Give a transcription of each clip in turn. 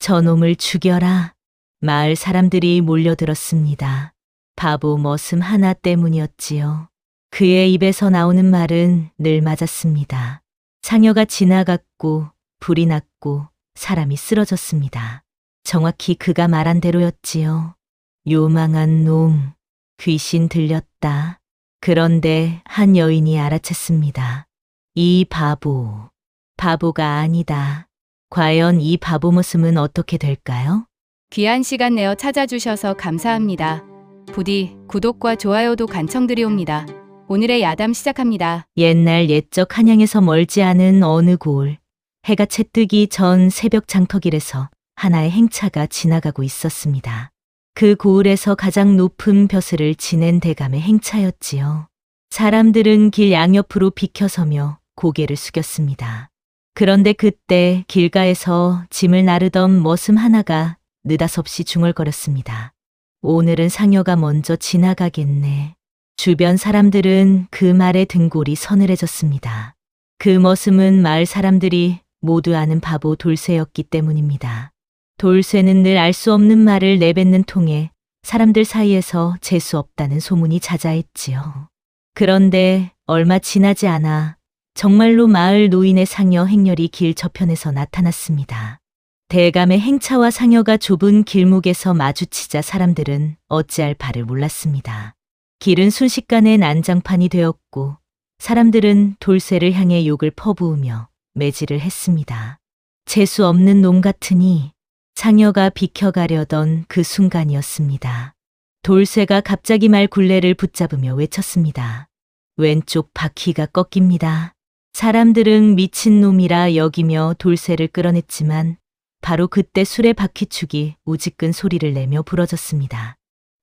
저놈을 죽여라. 마을 사람들이 몰려들었습니다. 바보 머슴 하나 때문이었지요. 그의 입에서 나오는 말은 늘 맞았습니다. 상여가 지나갔고 불이 났고 사람이 쓰러졌습니다. 정확히 그가 말한 대로였지요. 요망한 놈, 귀신 들렸다. 그런데 한 여인이 알아챘습니다. 이 바보가 아니다. 과연 이 바보 모습은 어떻게 될까요? 귀한 시간 내어 찾아주셔서 감사합니다. 부디 구독과 좋아요도 간청드리옵니다. 오늘의 야담 시작합니다. 옛날 옛적 한양에서 멀지 않은 어느 고을, 해가 채뜨기 전 새벽 장터길에서 하나의 행차가 지나가고 있었습니다. 그 고을에서 가장 높은 벼슬을 지낸 대감의 행차였지요. 사람들은 길 양옆으로 비켜서며 고개를 숙였습니다. 그런데 그때 길가에서 짐을 나르던 머슴 하나가 느닷없이 중얼거렸습니다. 오늘은 상여가 먼저 지나가겠네. 주변 사람들은 그 말에 등골이 서늘해졌습니다. 그 머슴은 마을 사람들이 모두 아는 바보 돌쇠였기 때문입니다. 돌쇠는 늘 알 수 없는 말을 내뱉는 통에 사람들 사이에서 재수 없다는 소문이 자자했지요. 그런데 얼마 지나지 않아 정말로 마을 노인의 상여 행렬이 길 저편에서 나타났습니다. 대감의 행차와 상여가 좁은 길목에서 마주치자 사람들은 어찌할 바를 몰랐습니다. 길은 순식간에 난장판이 되었고 사람들은 돌쇠를 향해 욕을 퍼부으며 매질을 했습니다. 재수 없는 놈 같으니. 상여가 비켜가려던 그 순간이었습니다. 돌쇠가 갑자기 말 굴레를 붙잡으며 외쳤습니다. 왼쪽 바퀴가 꺾입니다. 사람들은 미친놈이라 여기며 돌쇠를 끌어냈지만 바로 그때 수레 바퀴축이 우지끈 소리를 내며 부러졌습니다.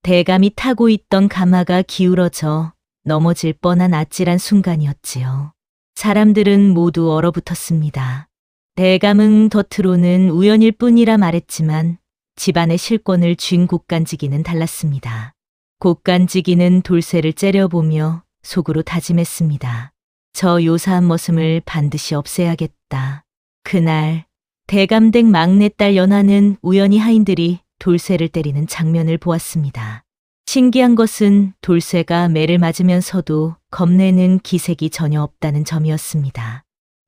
대감이 타고 있던 가마가 기울어져 넘어질 뻔한 아찔한 순간이었지요. 사람들은 모두 얼어붙었습니다. 대감은 겉으로는 우연일 뿐이라 말했지만 집안의 실권을 쥔 곡간지기는 달랐습니다. 곡간지기는 돌쇠를 째려보며 속으로 다짐했습니다. 저 요사한 머슴을 반드시 없애야겠다. 그날 대감댁 막내딸 연화는 우연히 하인들이 돌쇠를 때리는 장면을 보았습니다. 신기한 것은 돌쇠가 매를 맞으면서도 겁내는 기색이 전혀 없다는 점이었습니다.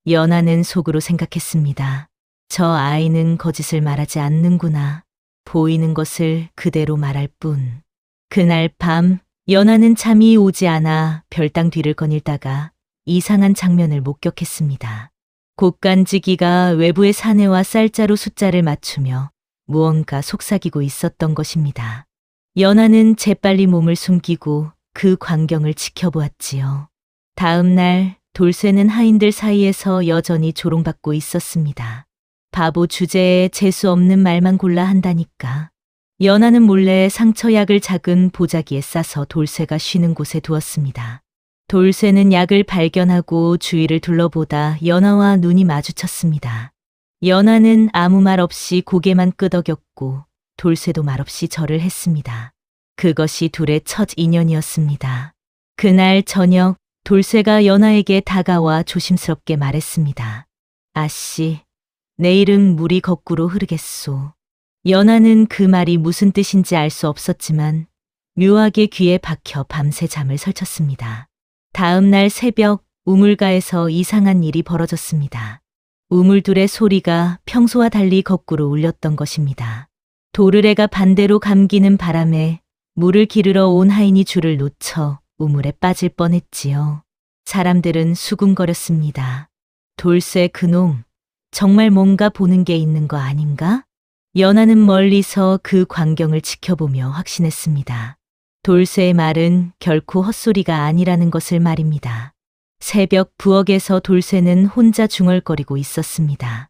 연화는 속으로 생각했습니다. 저 아이는 거짓을 말하지 않는구나. 보이는 것을 그대로 말할 뿐. 그날 밤 연화는 잠이 오지 않아 별당 뒤를 거닐다가 이상한 장면을 목격했습니다. 곡간지기가 외부의 사내와 쌀자루 숫자를 맞추며 무언가 속삭이고 있었던 것입니다. 연화는 재빨리 몸을 숨기고 그 광경을 지켜보았지요. 다음 날 돌쇠는 하인들 사이에서 여전히 조롱받고 있었습니다. 바보 주제에 재수 없는 말만 골라 한다니까. 연화는 몰래 상처약을 작은 보자기에 싸서 돌쇠가 쉬는 곳에 두었습니다. 돌쇠는 약을 발견하고 주위를 둘러보다 연화와 눈이 마주쳤습니다. 연화는 아무 말 없이 고개만 끄덕였고 돌쇠도 말없이 절을 했습니다. 그것이 둘의 첫 인연이었습니다. 그날 저녁 돌쇠가 연화에게 다가와 조심스럽게 말했습니다. 아씨, 내일은 물이 거꾸로 흐르겠소. 연화는 그 말이 무슨 뜻인지 알 수 없었지만 묘하게 귀에 박혀 밤새 잠을 설쳤습니다. 다음 날 새벽 우물가에서 이상한 일이 벌어졌습니다. 우물둘의 소리가 평소와 달리 거꾸로 울렸던 것입니다. 도르래가 반대로 감기는 바람에 물을 기르러 온 하인이 줄을 놓쳐 우물에 빠질 뻔했지요. 사람들은 수군거렸습니다. 돌쇠 그놈, 정말 뭔가 보는 게 있는 거 아닌가? 연화는 멀리서 그 광경을 지켜보며 확신했습니다. 돌쇠의 말은 결코 헛소리가 아니라는 것을 말입니다. 새벽 부엌에서 돌쇠는 혼자 중얼거리고 있었습니다.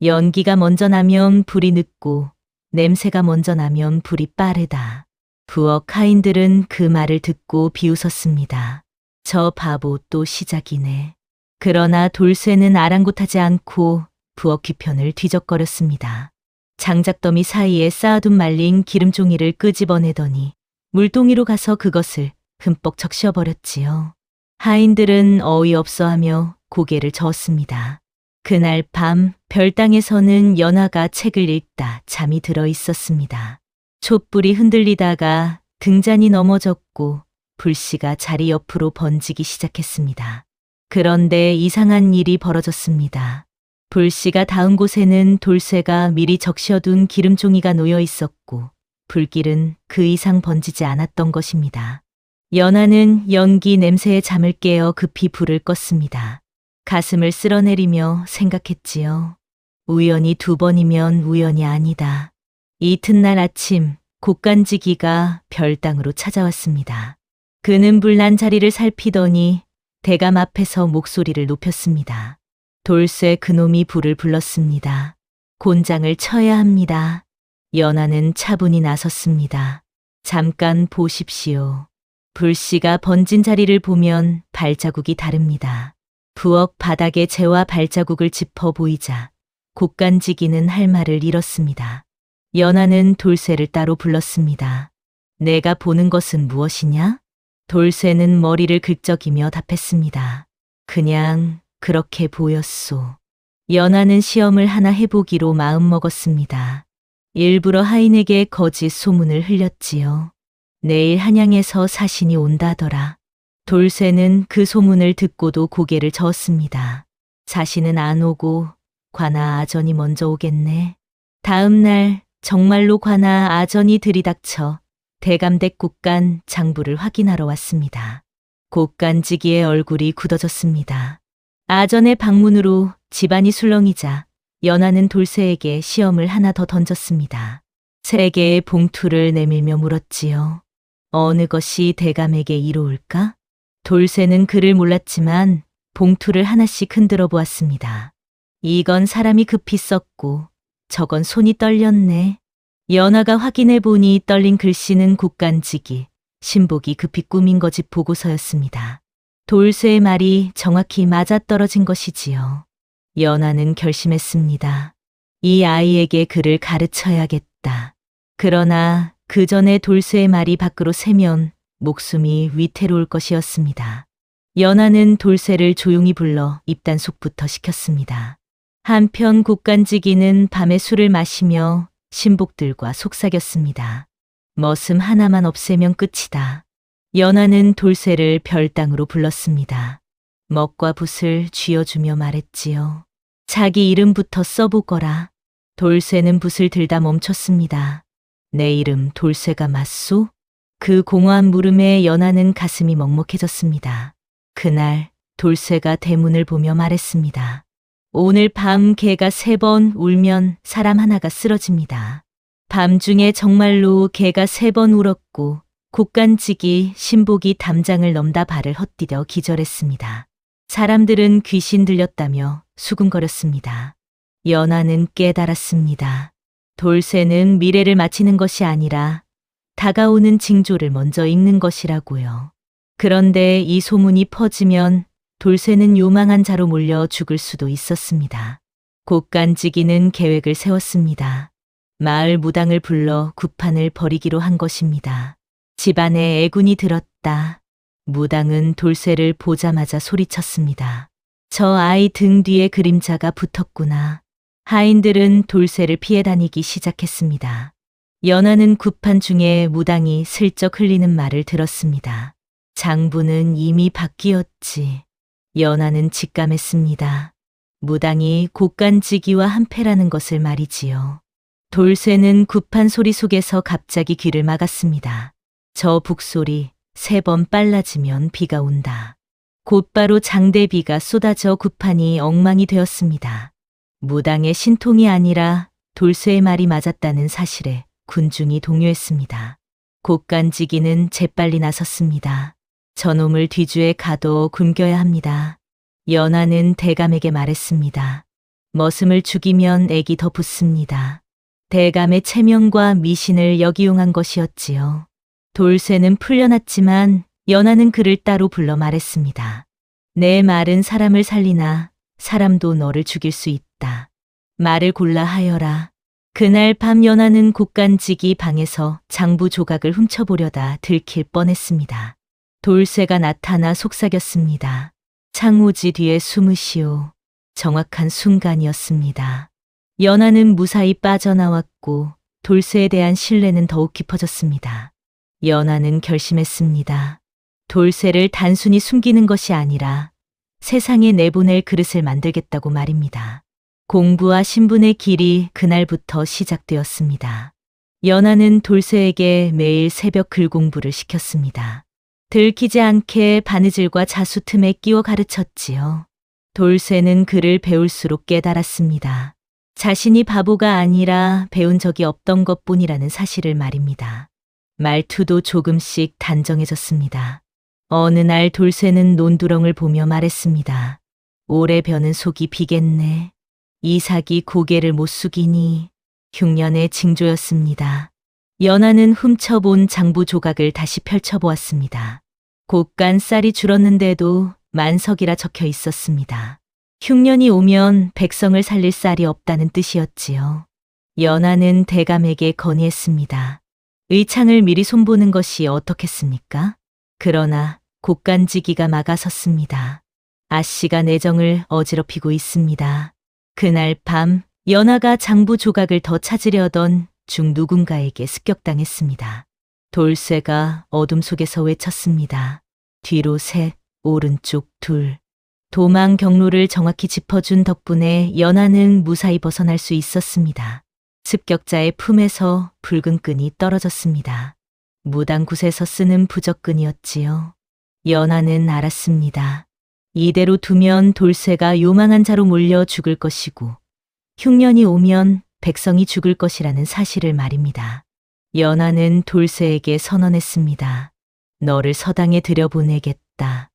연기가 먼저 나면 불이 늦고 냄새가 먼저 나면 불이 빠르다. 부엌 하인들은 그 말을 듣고 비웃었습니다. 저 바보 또 시작이네. 그러나 돌쇠는 아랑곳하지 않고 부엌 뒤편을 뒤적거렸습니다. 장작더미 사이에 쌓아둔 말린 기름종이를 끄집어내더니 물동이로 가서 그것을 흠뻑 적셔버렸지요. 하인들은 어이없어하며 고개를 저었습니다. 그날 밤 별당에서는 연하가 책을 읽다 잠이 들어 있었습니다. 촛불이 흔들리다가 등잔이 넘어졌고 불씨가 자리 옆으로 번지기 시작했습니다. 그런데 이상한 일이 벌어졌습니다. 불씨가 닿은 곳에는 돌쇠가 미리 적셔둔 기름종이가 놓여 있었고 불길은 그 이상 번지지 않았던 것입니다. 연하는 연기 냄새에 잠을 깨어 급히 불을 껐습니다. 가슴을 쓸어내리며 생각했지요. 우연히 2번이면 우연이 아니다. 이튿날 아침 곡간지기가 별당으로 찾아왔습니다. 그는 불난 자리를 살피더니 대감 앞에서 목소리를 높였습니다. 돌쇠 그놈이 불을 불렀습니다. 곤장을 쳐야 합니다. 연하는 차분히 나섰습니다. 잠깐 보십시오. 불씨가 번진 자리를 보면 발자국이 다릅니다. 부엌 바닥에 재와 발자국을 짚어 보이자 곡간지기는 할 말을 잃었습니다. 연하는 돌쇠를 따로 불렀습니다. 내가 보는 것은 무엇이냐? 돌쇠는 머리를 긁적이며 답했습니다. 그냥 그렇게 보였소. 연하는 시험을 하나 해보기로 마음먹었습니다. 일부러 하인에게 거짓 소문을 흘렸지요. 내일 한양에서 사신이 온다더라. 돌쇠는 그 소문을 듣고도 고개를 저었습니다. 사신은 안 오고 관아 아전이 먼저 오겠네. 다음 날 정말로 관아 아전이 들이닥쳐 대감댁 곡간 장부를 확인하러 왔습니다. 곡간지기의 얼굴이 굳어졌습니다. 아전의 방문으로 집안이 술렁이자 연하는 돌쇠에게 시험을 하나 더 던졌습니다. 3개의 봉투를 내밀며 물었지요. 어느 것이 대감에게 이로울까? 돌쇠는 그를 몰랐지만 봉투를 하나씩 흔들어 보았습니다. 이건 사람이 급히 썼고 저건 손이 떨렸네. 연하가 확인해 보니 떨린 글씨는 곡간지기, 신복이 급히 꾸민 거짓 보고서였습니다. 돌쇠의 말이 정확히 맞아떨어진 것이지요. 연하는 결심했습니다. 이 아이에게 글을 가르쳐야겠다. 그러나 그 전에 돌쇠의 말이 밖으로 새면 목숨이 위태로울 것이었습니다. 연하는 돌쇠를 조용히 불러 입단속부터 시켰습니다. 한편 곡간지기는 밤에 술을 마시며 신복들과 속삭였습니다. 머슴 하나만 없애면 끝이다. 연하는 돌쇠를 별당으로 불렀습니다. 먹과 붓을 쥐어주며 말했지요. 자기 이름부터 써보거라. 돌쇠는 붓을 들다 멈췄습니다. 내 이름 돌쇠가 맞소? 그 공허한 물음에 연하는 가슴이 먹먹해졌습니다. 그날 돌쇠가 대문을 보며 말했습니다. 오늘 밤 개가 3번 울면 사람 하나가 쓰러집니다. 밤중에 정말로 개가 3번 울었고 곡간지기 신복이 담장을 넘다 발을 헛디뎌 기절했습니다. 사람들은 귀신 들렸다며 수군거렸습니다. 연하는 깨달았습니다. 돌쇠는 미래를 맞히는 것이 아니라 다가오는 징조를 먼저 읽는 것이라고요. 그런데 이 소문이 퍼지면 돌쇠는 요망한 자로 몰려 죽을 수도 있었습니다. 곡간지기는 계획을 세웠습니다. 마을 무당을 불러 구판을 벌이기로 한 것입니다. 집안에 애군이 들었다. 무당은 돌쇠를 보자마자 소리쳤습니다. 저 아이 등 뒤에 그림자가 붙었구나. 하인들은 돌쇠를 피해 다니기 시작했습니다. 연하는 구판 중에 무당이 슬쩍 흘리는 말을 들었습니다. 장부는 이미 바뀌었지. 연하는 직감했습니다. 무당이 곡간지기와 한패라는 것을 말이지요. 돌쇠는 구판 소리 속에서 갑자기 귀를 막았습니다. 저 북소리 3번 빨라지면 비가 온다. 곧바로 장대비가 쏟아져 구판이 엉망이 되었습니다. 무당의 신통이 아니라 돌쇠의 말이 맞았다는 사실에 군중이 동요했습니다. 곡간지기는 재빨리 나섰습니다. 저놈을 뒤주에 가둬 굶겨야 합니다. 연하는 대감에게 말했습니다. 머슴을 죽이면 액이 더 붙습니다. 대감의 체면과 미신을 역이용한 것이었지요. 돌쇠는 풀려났지만 연하는 그를 따로 불러 말했습니다. 내 말은 사람을 살리나 사람도 너를 죽일 수 있다. 말을 골라 하여라. 그날 밤 연하는 곡간지기 방에서 장부 조각을 훔쳐보려다 들킬 뻔했습니다. 돌쇠가 나타나 속삭였습니다. 창호지 뒤에 숨으시오. 정확한 순간이었습니다. 연하는 무사히 빠져나왔고 돌쇠에 대한 신뢰는 더욱 깊어졌습니다. 연하는 결심했습니다. 돌쇠를 단순히 숨기는 것이 아니라 세상에 내보낼 그릇을 만들겠다고 말입니다. 공부와 신분의 길이 그날부터 시작되었습니다. 연하는 돌쇠에게 매일 새벽 글 공부를 시켰습니다. 들키지 않게 바느질과 자수 틈에 끼워 가르쳤지요. 돌쇠는 글을 배울수록 깨달았습니다. 자신이 바보가 아니라 배운 적이 없던 것뿐이라는 사실을 말입니다. 말투도 조금씩 단정해졌습니다. 어느 날 돌쇠는 논두렁을 보며 말했습니다. 오래 벼는 속이 비겠네. 이삭이 고개를 못 숙이니. 흉년의 징조였습니다. 연하는 훔쳐본 장부 조각을 다시 펼쳐보았습니다. 곶간 쌀이 줄었는데도 만석이라 적혀 있었습니다. 흉년이 오면 백성을 살릴 쌀이 없다는 뜻이었지요. 연하는 대감에게 건의했습니다. 의창을 미리 손보는 것이 어떻겠습니까? 그러나 곶간지기가 막아섰습니다. 아씨가 내정을 어지럽히고 있습니다. 그날 밤 연하가 장부 조각을 더 찾으려던 중 누군가에게 습격당했습니다. 돌쇠가 어둠 속에서 외쳤습니다. 뒤로 셋, 오른쪽 둘. 도망 경로를 정확히 짚어준 덕분에 연하는 무사히 벗어날 수 있었습니다. 습격자의 품에서 붉은 끈이 떨어졌습니다. 무당굿에서 쓰는 부적끈이었지요. 연하는 알았습니다. 이대로 두면 돌쇠가 요망한 자로 몰려 죽을 것이고 흉년이 오면 백성이 죽을 것이라는 사실을 말입니다. 연하는 돌쇠에게 선언했습니다. 너를 서당에 들여보내겠다.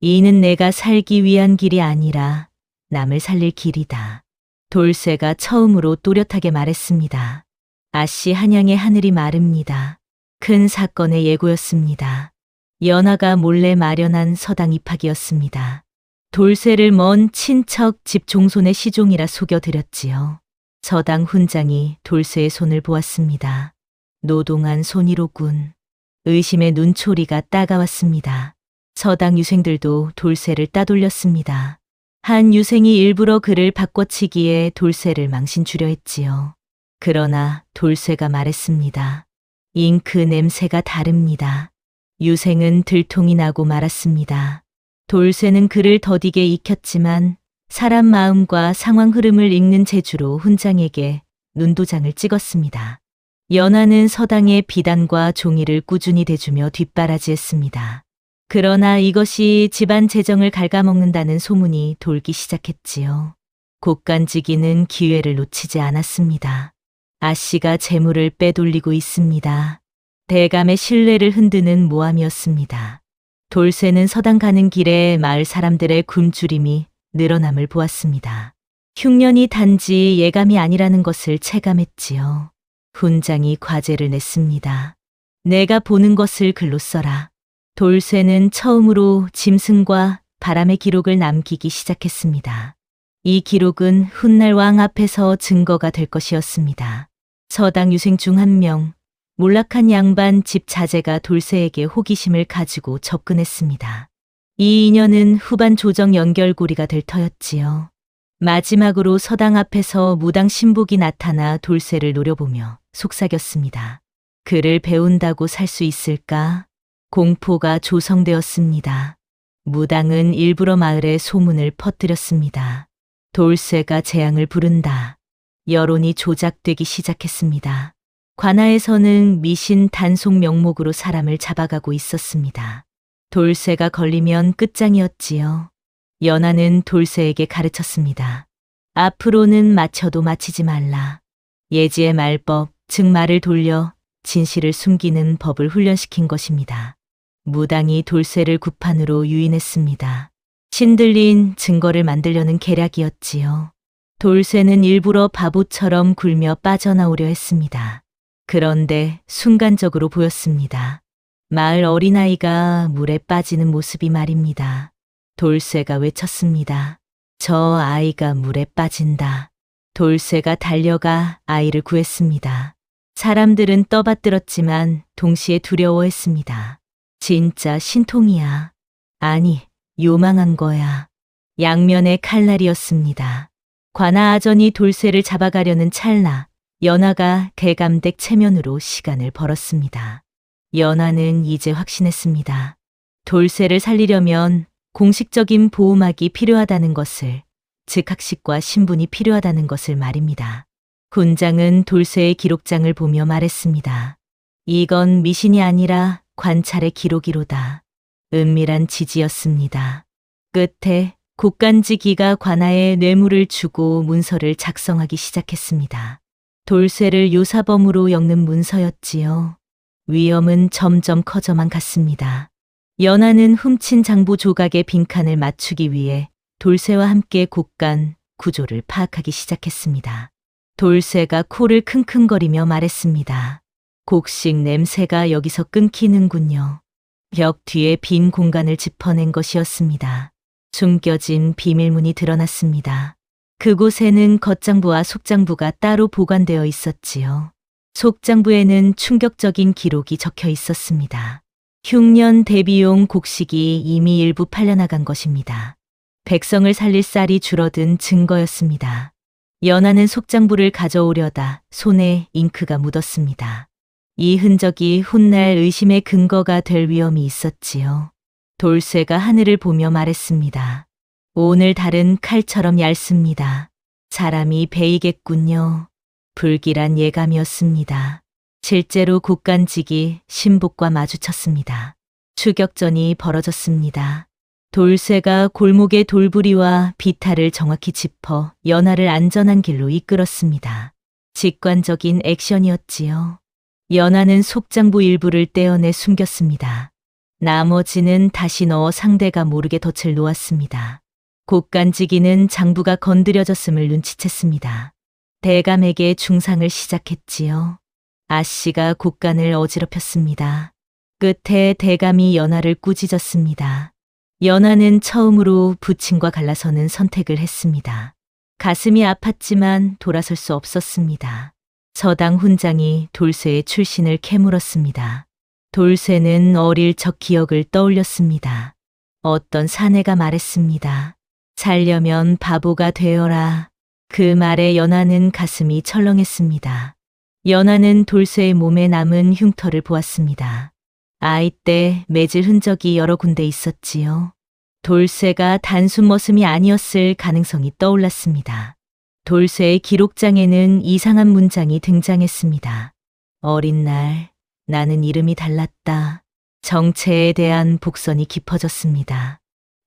이는 내가 살기 위한 길이 아니라 남을 살릴 길이다. 돌쇠가 처음으로 또렷하게 말했습니다. 아씨 한양의 하늘이 마릅니다. 큰 사건의 예고였습니다. 연하가 몰래 마련한 서당 입학이었습니다. 돌쇠를 먼 친척 집 종손의 시종이라 속여드렸지요. 서당 훈장이 돌쇠의 손을 보았습니다. 노동한 손이로군. 의심의 눈초리가 따가웠습니다. 서당 유생들도 돌쇠를 따돌렸습니다. 한 유생이 일부러 그를 바꿔치기에 돌쇠를 망신 주려 했지요. 그러나 돌쇠가 말했습니다. 잉크 냄새가 다릅니다. 유생은 들통이 나고 말았습니다. 돌쇠는 그를 더디게 익혔지만 사람 마음과 상황 흐름을 읽는 재주로 훈장에게 눈도장을 찍었습니다. 연하는 서당의 비단과 종이를 꾸준히 대주며 뒷바라지했습니다. 그러나 이것이 집안 재정을 갉아먹는다는 소문이 돌기 시작했지요. 곶간지기는 기회를 놓치지 않았습니다. 아씨가 재물을 빼돌리고 있습니다. 대감의 신뢰를 흔드는 모함이었습니다. 돌쇠는 서당 가는 길에 마을 사람들의 굶주림이 늘어남을 보았습니다. 흉년이 단지 예감이 아니라는 것을 체감했지요. 훈장이 과제를 냈습니다. 내가 보는 것을 글로 써라. 돌쇠는 처음으로 짐승과 바람의 기록을 남기기 시작했습니다. 이 기록은 훗날 왕 앞에서 증거가 될 것이었습니다. 서당 유생 중 한 명, 몰락한 양반 집 자제가 돌쇠에게 호기심을 가지고 접근했습니다. 이 인연은 후반 조정 연결고리가 될 터였지요. 마지막으로 서당 앞에서 무당 신복이 나타나 돌쇠를 노려보며 속삭였습니다. 글을 배운다고 살 수 있을까? 공포가 조성되었습니다. 무당은 일부러 마을에 소문을 퍼뜨렸습니다. 돌쇠가 재앙을 부른다. 여론이 조작되기 시작했습니다. 관아에서는 미신 단속 명목으로 사람을 잡아가고 있었습니다. 돌쇠가 걸리면 끝장이었지요. 연하는 돌쇠에게 가르쳤습니다. 앞으로는 맞춰도 맞히지 말라. 예지의 말법, 즉 말을 돌려 진실을 숨기는 법을 훈련시킨 것입니다. 무당이 돌쇠를 구판으로 유인했습니다. 신들린 증거를 만들려는 계략이었지요. 돌쇠는 일부러 바보처럼 굴며 빠져나오려 했습니다. 그런데 순간적으로 보였습니다. 마을 어린아이가 물에 빠지는 모습이 말입니다. 돌쇠가 외쳤습니다. 저 아이가 물에 빠진다. 돌쇠가 달려가 아이를 구했습니다. 사람들은 떠받들었지만 동시에 두려워했습니다. 진짜 신통이야. 아니, 요망한 거야. 양면의 칼날이었습니다. 관아아전이 돌쇠를 잡아가려는 찰나 연하가 대감댁 체면으로 시간을 벌었습니다. 연하는 이제 확신했습니다. 돌쇠를 살리려면 공식적인 보호막이 필요하다는 것을, 즉 학식과 신분이 필요하다는 것을 말입니다. 군장은 돌쇠의 기록장을 보며 말했습니다. 이건 미신이 아니라 관찰의 기록이로다. 은밀한 지지였습니다. 끝에 곡간지기가 관아에 뇌물을 주고 문서를 작성하기 시작했습니다. 돌쇠를 요사범으로 엮는 문서였지요. 위험은 점점 커져만 갔습니다. 연하는 훔친 장부 조각의 빈칸을 맞추기 위해 돌쇠와 함께 곡간 구조를 파악하기 시작했습니다. 돌쇠가 코를 킁킁거리며 말했습니다. 곡식 냄새가 여기서 끊기는군요. 벽 뒤에 빈 공간을 짚어낸 것이었습니다. 숨겨진 비밀문이 드러났습니다. 그곳에는 겉장부와 속장부가 따로 보관되어 있었지요. 속장부에는 충격적인 기록이 적혀 있었습니다. 흉년 대비용 곡식이 이미 일부 팔려나간 것입니다. 백성을 살릴 쌀이 줄어든 증거였습니다. 연하는 속장부를 가져오려다 손에 잉크가 묻었습니다. 이 흔적이 훗날 의심의 근거가 될 위험이 있었지요. 돌쇠가 하늘을 보며 말했습니다. 오늘 달은 칼처럼 얇습니다. 사람이 베이겠군요. 불길한 예감이었습니다. 실제로 곡간직이 신복과 마주쳤습니다. 추격전이 벌어졌습니다. 돌쇠가 골목의 돌부리와 비탈을 정확히 짚어 연하를 안전한 길로 이끌었습니다. 직관적인 액션이었지요. 연하는 속장부 일부를 떼어내 숨겼습니다. 나머지는 다시 넣어 상대가 모르게 덫을 놓았습니다. 곡간지기는 장부가 건드려졌음을 눈치챘습니다. 대감에게 중상을 시작했지요. 아씨가 곡간을 어지럽혔습니다. 끝에 대감이 연하를 꾸짖었습니다. 연하는 처음으로 부친과 갈라서는 선택을 했습니다. 가슴이 아팠지만 돌아설 수 없었습니다. 서당 훈장이 돌쇠의 출신을 캐물었습니다. 돌쇠는 어릴 적 기억을 떠올렸습니다. 어떤 사내가 말했습니다. 살려면 바보가 되어라. 그 말에 연하는 가슴이 철렁했습니다. 연하는 돌쇠의 몸에 남은 흉터를 보았습니다. 아이 때 매질 흔적이 여러 군데 있었지요. 돌쇠가 단순 머슴이 아니었을 가능성이 떠올랐습니다. 돌쇠의 기록장에는 이상한 문장이 등장했습니다. 어린 날, 나는 이름이 달랐다. 정체에 대한 복선이 깊어졌습니다.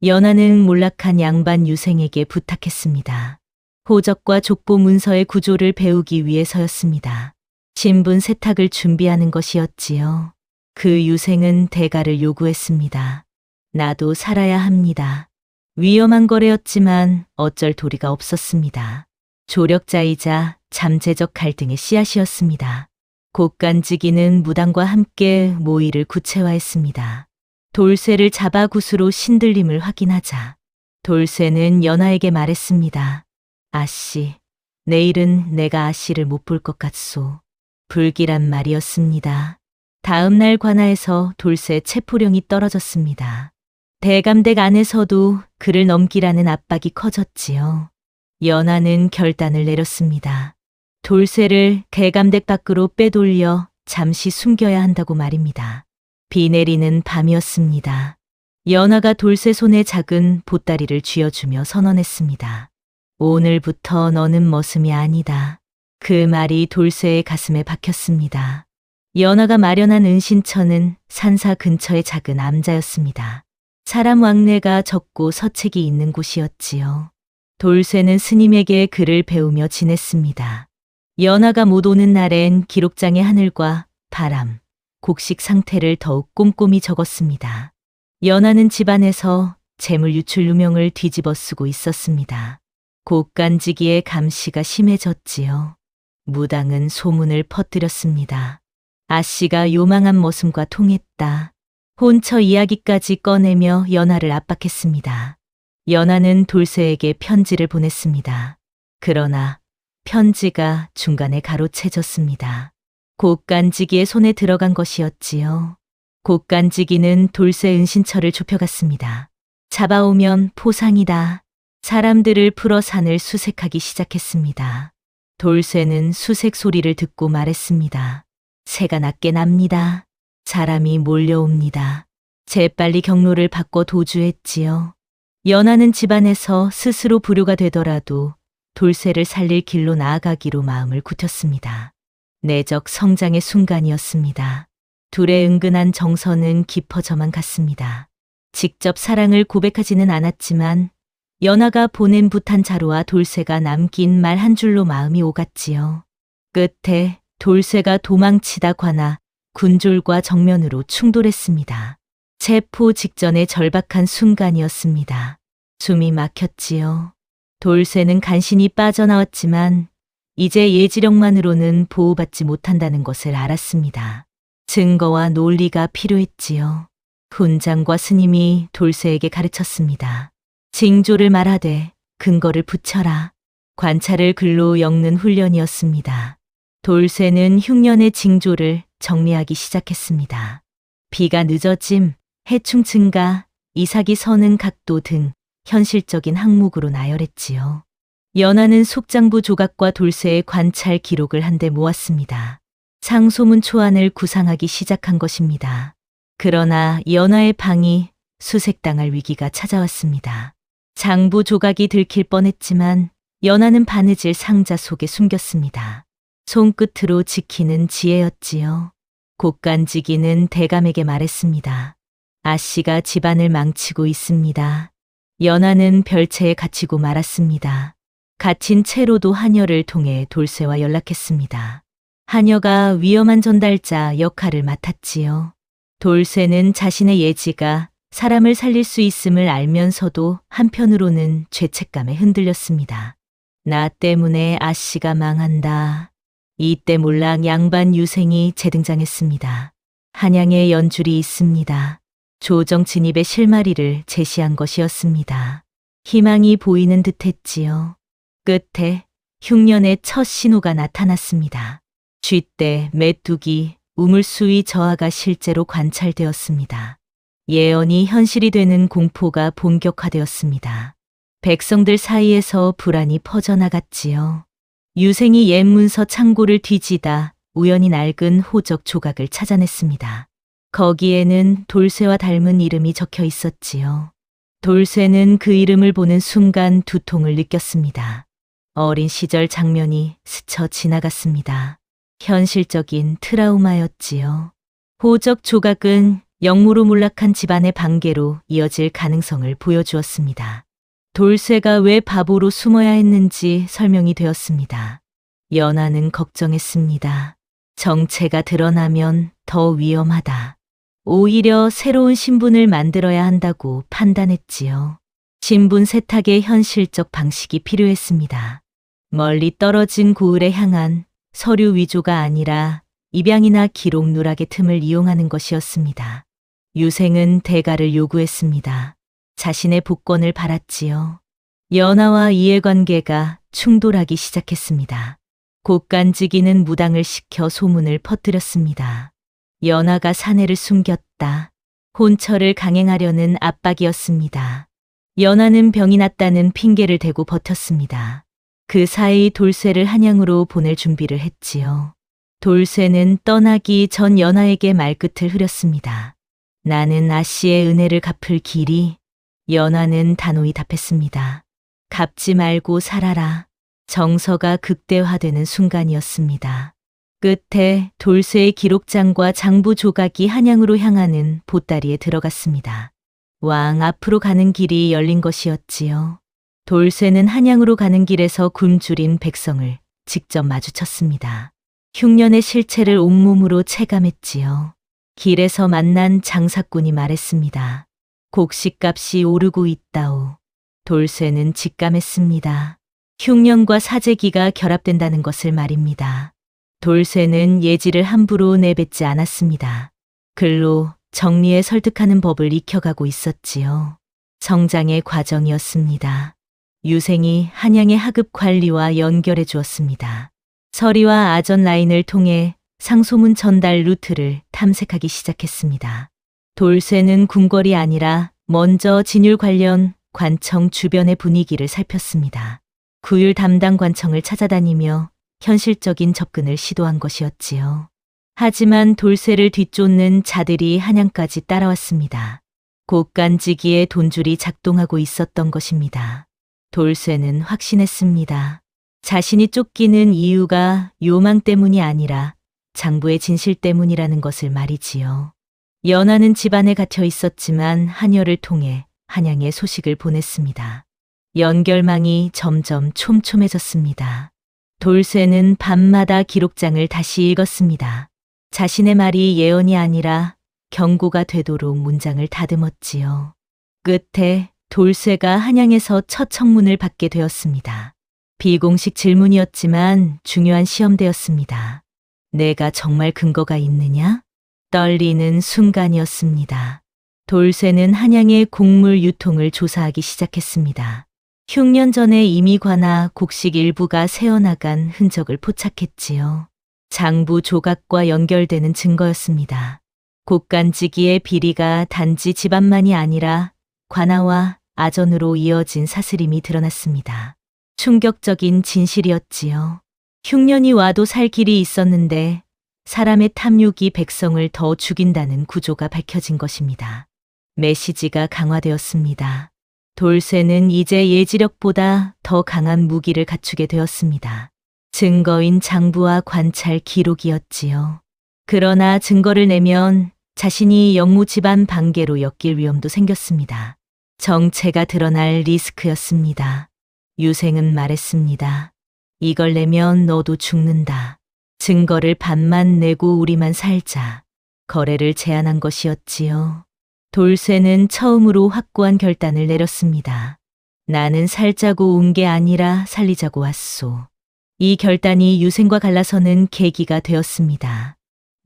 연하는 몰락한 양반 유생에게 부탁했습니다. 호적과 족보 문서의 구조를 배우기 위해서였습니다. 신분 세탁을 준비하는 것이었지요. 그 유생은 대가를 요구했습니다. 나도 살아야 합니다. 위험한 거래였지만 어쩔 도리가 없었습니다. 조력자이자 잠재적 갈등의 씨앗이었습니다. 곡간지기는 무당과 함께 모의를 구체화했습니다. 돌쇠를 잡아 굿으로 신들림을 확인하자 돌쇠는 연하에게 말했습니다. 아씨, 내일은 내가 아씨를 못 볼 것 같소. 불길한 말이었습니다. 다음 날 관아에서 돌쇠 체포령이 떨어졌습니다. 대감댁 안에서도 그를 넘기라는 압박이 커졌지요. 연하는 결단을 내렸습니다. 돌쇠를 대감댁 밖으로 빼돌려 잠시 숨겨야 한다고 말입니다. 비 내리는 밤이었습니다. 연하가 돌쇠 손에 작은 보따리를 쥐어주며 선언했습니다. 오늘부터 너는 머슴이 아니다. 그 말이 돌쇠의 가슴에 박혔습니다. 연하가 마련한 은신처는 산사 근처의 작은 암자였습니다. 사람 왕래가 적고 서책이 있는 곳이었지요. 돌쇠는 스님에게 글을 배우며 지냈습니다. 연하가 못 오는 날엔 기록장의 하늘과 바람, 곡식 상태를 더욱 꼼꼼히 적었습니다. 연하는 집안에서 재물 유출 누명을 뒤집어 쓰고 있었습니다. 곡간지기의 감시가 심해졌지요. 무당은 소문을 퍼뜨렸습니다. 아씨가 요망한 머슴과 통했다. 혼처 이야기까지 꺼내며 연하를 압박했습니다. 연하는 돌쇠에게 편지를 보냈습니다. 그러나 편지가 중간에 가로채졌습니다. 곡간지기의 손에 들어간 것이었지요. 곡간지기는 돌쇠 은신처를 좁혀갔습니다. 잡아오면 포상이다. 사람들을 풀어 산을 수색하기 시작했습니다. 돌쇠는 수색 소리를 듣고 말했습니다. 새가 낮게 납니다. 사람이 몰려옵니다. 재빨리 경로를 바꿔 도주했지요. 연하는 집안에서 스스로 불효가 되더라도 돌쇠를 살릴 길로 나아가기로 마음을 굳혔습니다. 내적 성장의 순간이었습니다. 둘의 은근한 정서는 깊어져만 갔습니다. 직접 사랑을 고백하지는 않았지만 연하가 보낸 부탄 자루와 돌쇠가 남긴 말 한 줄로 마음이 오갔지요. 끝에 돌쇠가 도망치다 관아 군졸과 정면으로 충돌했습니다. 체포 직전의 절박한 순간이었습니다. 숨이 막혔지요. 돌쇠는 간신히 빠져나왔지만 이제 예지력만으로는 보호받지 못한다는 것을 알았습니다. 증거와 논리가 필요했지요. 훈장과 스님이 돌쇠에게 가르쳤습니다. 징조를 말하되 근거를 붙여라. 관찰을 글로 엮는 훈련이었습니다. 돌쇠는 흉년의 징조를 정리하기 시작했습니다. 비가 늦어짐, 해충 증가, 이삭이 서는 각도 등 현실적인 항목으로 나열했지요. 연하는 속장부 조각과 돌쇠의 관찰 기록을 한데 모았습니다. 상소문 초안을 구상하기 시작한 것입니다. 그러나 연하의 방이 수색당할 위기가 찾아왔습니다. 장부 조각이 들킬 뻔했지만 연하는 바느질 상자 속에 숨겼습니다. 손끝으로 지키는 지혜였지요. 곡간지기는 대감에게 말했습니다. 아씨가 집안을 망치고 있습니다. 연하는 별채에 갇히고 말았습니다. 갇힌 채로도 하녀를 통해 돌쇠와 연락했습니다. 하녀가 위험한 전달자 역할을 맡았지요. 돌쇠는 자신의 예지가 사람을 살릴 수 있음을 알면서도 한편으로는 죄책감에 흔들렸습니다. 나 때문에 아씨가 망한다. 이때 몰락 양반 유생이 재등장했습니다. 한양에 연줄이 있습니다. 조정 진입의 실마리를 제시한 것이었습니다. 희망이 보이는 듯했지요. 끝에 흉년의 첫 신호가 나타났습니다. 쥐떼, 메뚜기, 우물수의 저하가 실제로 관찰되었습니다. 예언이 현실이 되는 공포가 본격화되었습니다. 백성들 사이에서 불안이 퍼져나갔지요. 유생이 옛 문서 창고를 뒤지다 우연히 낡은 호적 조각을 찾아냈습니다. 거기에는 돌쇠와 닮은 이름이 적혀 있었지요. 돌쇠는 그 이름을 보는 순간 두통을 느꼈습니다. 어린 시절 장면이 스쳐 지나갔습니다. 현실적인 트라우마였지요. 호적 조각은 영무로 몰락한 집안의 반개로 이어질 가능성을 보여주었습니다. 돌쇠가 왜 바보로 숨어야 했는지 설명이 되었습니다. 연하는 걱정했습니다. 정체가 드러나면 더 위험하다. 오히려 새로운 신분을 만들어야 한다고 판단했지요. 신분 세탁의 현실적 방식이 필요했습니다. 멀리 떨어진 고을에 향한 서류 위조가 아니라 입양이나 기록 누락의 틈을 이용하는 것이었습니다. 유생은 대가를 요구했습니다. 자신의 복권을 바랐지요. 연하와 이해관계가 충돌하기 시작했습니다. 곡간지기는 무당을 시켜 소문을 퍼뜨렸습니다. 연하가 사내를 숨겼다. 혼처를 강행하려는 압박이었습니다. 연하는 병이 났다는 핑계를 대고 버텼습니다. 그 사이 돌쇠를 한양으로 보낼 준비를 했지요. 돌쇠는 떠나기 전 연하에게 말끝을 흐렸습니다. 나는 아씨의 은혜를 갚을 길이. 연하는 단호히 답했습니다. 갚지 말고 살아라. 정서가 극대화되는 순간이었습니다. 끝에 돌쇠의 기록장과 장부 조각이 한양으로 향하는 보따리에 들어갔습니다. 왕 앞으로 가는 길이 열린 것이었지요. 돌쇠는 한양으로 가는 길에서 굶주린 백성을 직접 마주쳤습니다. 흉년의 실체를 온몸으로 체감했지요. 길에서 만난 장사꾼이 말했습니다. 곡식값이 오르고 있다오. 돌쇠는 직감했습니다. 흉년과 사재기가 결합된다는 것을 말입니다. 돌쇠는 예지를 함부로 내뱉지 않았습니다. 글로 정리에 설득하는 법을 익혀가고 있었지요. 성장의 과정이었습니다. 유생이 한양의 하급 관리와 연결해 주었습니다. 서리와 아전 라인을 통해 상소문 전달 루트를 탐색하기 시작했습니다. 돌쇠는 궁궐이 아니라 먼저 진율 관련 관청 주변의 분위기를 살폈습니다. 구율 담당 관청을 찾아다니며 현실적인 접근을 시도한 것이었지요. 하지만 돌쇠를 뒤쫓는 자들이 한양까지 따라왔습니다. 곡간지기의 돈줄이 작동하고 있었던 것입니다. 돌쇠는 확신했습니다. 자신이 쫓기는 이유가 요망 때문이 아니라 장부의 진실 때문이라는 것을 말이지요. 연하는 집안에 갇혀 있었지만 한여를 통해 한양에 소식을 보냈습니다. 연결망이 점점 촘촘해졌습니다. 돌쇠는 밤마다 기록장을 다시 읽었습니다. 자신의 말이 예언이 아니라 경고가 되도록 문장을 다듬었지요. 끝에 돌쇠가 한양에서 첫 청문을 받게 되었습니다. 비공식 질문이었지만 중요한 시험대였습니다. 내가 정말 근거가 있느냐? 떨리는 순간이었습니다. 돌쇠는 한양의 곡물 유통을 조사하기 시작했습니다. 흉년 전에 이미 관아 곡식 일부가 새어나간 흔적을 포착했지요. 장부 조각과 연결되는 증거였습니다. 곡간지기의 비리가 단지 집안만이 아니라 관아와 아전으로 이어진 사슬임이 드러났습니다. 충격적인 진실이었지요. 흉년이 와도 살 길이 있었는데 사람의 탐욕이 백성을 더 죽인다는 구조가 밝혀진 것입니다. 메시지가 강화되었습니다. 돌쇠는 이제 예지력보다 더 강한 무기를 갖추게 되었습니다. 증거인 장부와 관찰 기록이었지요. 그러나 증거를 내면 자신이 영무 집안 반계로 엮일 위험도 생겼습니다. 정체가 드러날 리스크였습니다. 유생은 말했습니다. 이걸 내면 너도 죽는다. 증거를 반만 내고 우리만 살자. 거래를 제안한 것이었지요. 돌쇠는 처음으로 확고한 결단을 내렸습니다. 나는 살자고 온 게 아니라 살리자고 왔소. 이 결단이 유생과 갈라서는 계기가 되었습니다.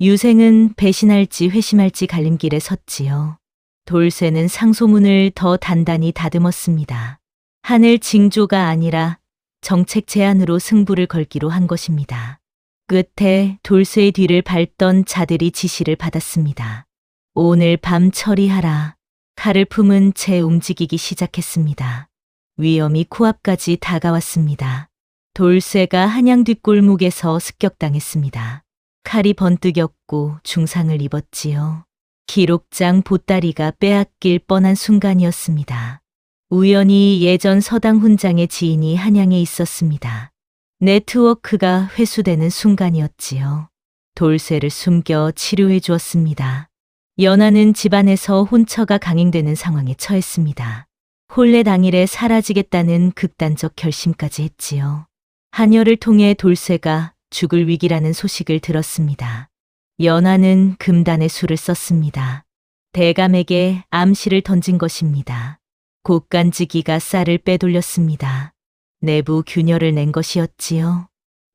유생은 배신할지 회심할지 갈림길에 섰지요. 돌쇠는 상소문을 더 단단히 다듬었습니다. 하늘 징조가 아니라 정책 제안으로 승부를 걸기로 한 것입니다. 끝에 돌쇠의 뒤를 밟던 자들이 지시를 받았습니다. 오늘 밤 처리하라. 칼을 품은 채 움직이기 시작했습니다. 위험이 코앞까지 다가왔습니다. 돌쇠가 한양 뒷골목에서 습격당했습니다. 칼이 번뜩였고 중상을 입었지요. 기록장 보따리가 빼앗길 뻔한 순간이었습니다. 우연히 예전 서당 훈장의 지인이 한양에 있었습니다. 네트워크가 회수되는 순간이었지요. 돌쇠를 숨겨 치료해 주었습니다. 연하는 집안에서 혼처가 강행되는 상황에 처했습니다. 혼례 당일에 사라지겠다는 극단적 결심까지 했지요. 한여를 통해 돌쇠가 죽을 위기라는 소식을 들었습니다. 연하는 금단의 수를 썼습니다. 대감에게 암시를 던진 것입니다. 곡간지기가 쌀을 빼돌렸습니다. 내부 균열을 낸 것이었지요.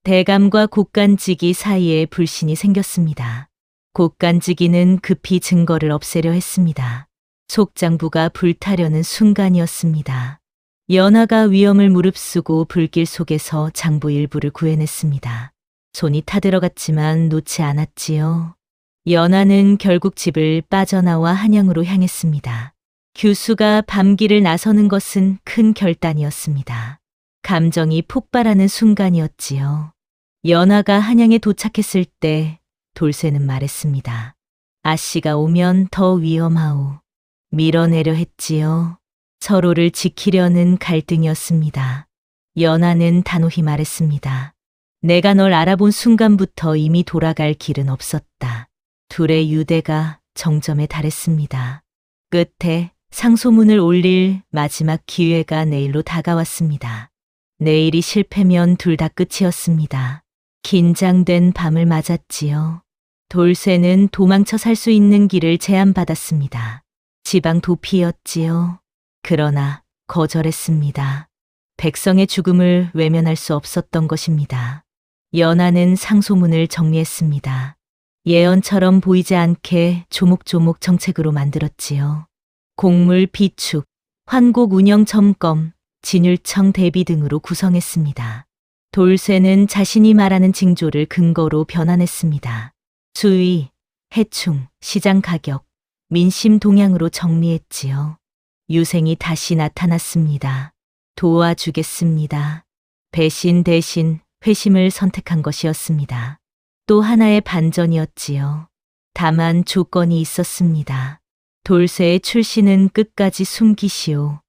대감과 곡간지기 사이에 불신이 생겼습니다. 곡간지기는 급히 증거를 없애려 했습니다. 속장부가 불타려는 순간이었습니다. 연하가 위험을 무릅쓰고 불길 속에서 장부 일부를 구해냈습니다. 손이 타들어갔지만 놓지 않았지요. 연하는 결국 집을 빠져나와 한양으로 향했습니다. 규수가 밤길을 나서는 것은 큰 결단이었습니다. 감정이 폭발하는 순간이었지요. 연하가 한양에 도착했을 때 돌쇠는 말했습니다. 아씨가 오면 더 위험하오. 밀어내려 했지요. 서로를 지키려는 갈등이었습니다. 연하는 단호히 말했습니다. 내가 널 알아본 순간부터 이미 돌아갈 길은 없었다. 둘의 유대가 정점에 달했습니다. 끝에 상소문을 올릴 마지막 기회가 내일로 다가왔습니다. 내일이 실패면 둘 다 끝이었습니다. 긴장된 밤을 맞았지요. 돌쇠는 도망쳐 살 수 있는 길을 제안받았습니다. 지방 도피였지요. 그러나 거절했습니다. 백성의 죽음을 외면할 수 없었던 것입니다. 연하는 상소문을 정리했습니다. 예언처럼 보이지 않게 조목조목 정책으로 만들었지요. 곡물 비축, 환곡 운영 점검, 진율청 대비 등으로 구성했습니다. 돌쇠는 자신이 말하는 징조를 근거로 변환했습니다. 수위, 해충, 시장 가격, 민심 동향으로 정리했지요. 유생이 다시 나타났습니다. 도와주겠습니다. 배신 대신 회심을 선택한 것이었습니다. 또 하나의 반전이었지요. 다만 조건이 있었습니다. 돌쇠의 출신은 끝까지 숨기시오.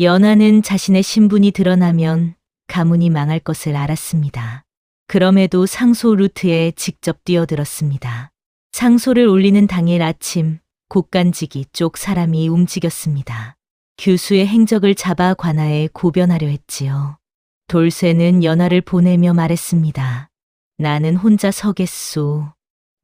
연하는 자신의 신분이 드러나면 가문이 망할 것을 알았습니다. 그럼에도 상소 루트에 직접 뛰어들었습니다. 상소를 올리는 당일 아침, 곡간지기 쪽 사람이 움직였습니다. 규수의 행적을 잡아 관아에 고변하려 했지요. 돌쇠는 연하를 보내며 말했습니다. 나는 혼자 서겠소.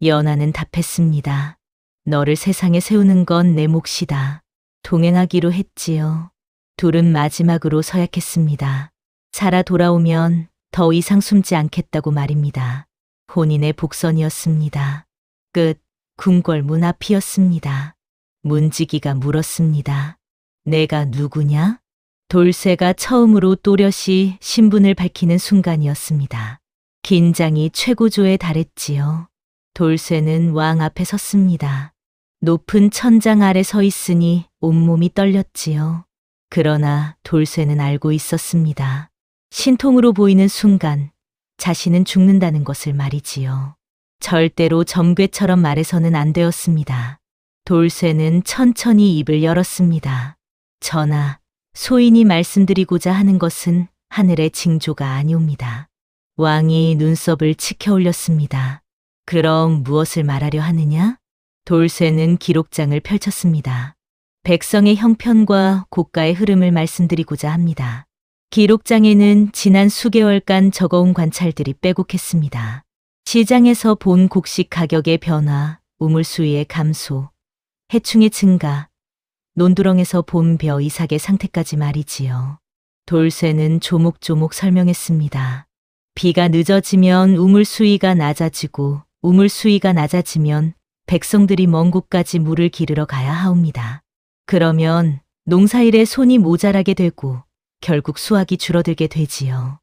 연하는 답했습니다. 너를 세상에 세우는 건 내 몫이다. 동행하기로 했지요. 둘은 마지막으로 서약했습니다. 살아 돌아오면 더 이상 숨지 않겠다고 말입니다. 혼인의 복선이었습니다. 끝. 궁궐 문 앞이었습니다. 문지기가 물었습니다. 내가 누구냐? 돌쇠가 처음으로 또렷이 신분을 밝히는 순간이었습니다. 긴장이 최고조에 달했지요. 돌쇠는 왕 앞에 섰습니다. 높은 천장 아래 서 있으니 온몸이 떨렸지요. 그러나 돌쇠는 알고 있었습니다. 신통으로 보이는 순간 자신은 죽는다는 것을 말이지요. 절대로 점괘처럼 말해서는 안 되었습니다. 돌쇠는 천천히 입을 열었습니다. 전하, 소인이 말씀드리고자 하는 것은 하늘의 징조가 아니옵니다. 왕이 눈썹을 치켜 올렸습니다. 그럼 무엇을 말하려 하느냐? 돌쇠는 기록장을 펼쳤습니다. 백성의 형편과 고가의 흐름을 말씀드리고자 합니다. 기록장에는 지난 수개월간 적어온 관찰들이 빼곡했습니다. 시장에서 본 곡식 가격의 변화, 우물수위의 감소, 해충의 증가, 논두렁에서 본 벼 이삭의 상태까지 말이지요. 돌쇠는 조목조목 설명했습니다. 비가 늦어지면 우물수위가 낮아지고 우물수위가 낮아지면 백성들이 먼 곳까지 물을 기르러 가야 하옵니다. 그러면 농사일에 손이 모자라게 되고 결국 수확이 줄어들게 되지요.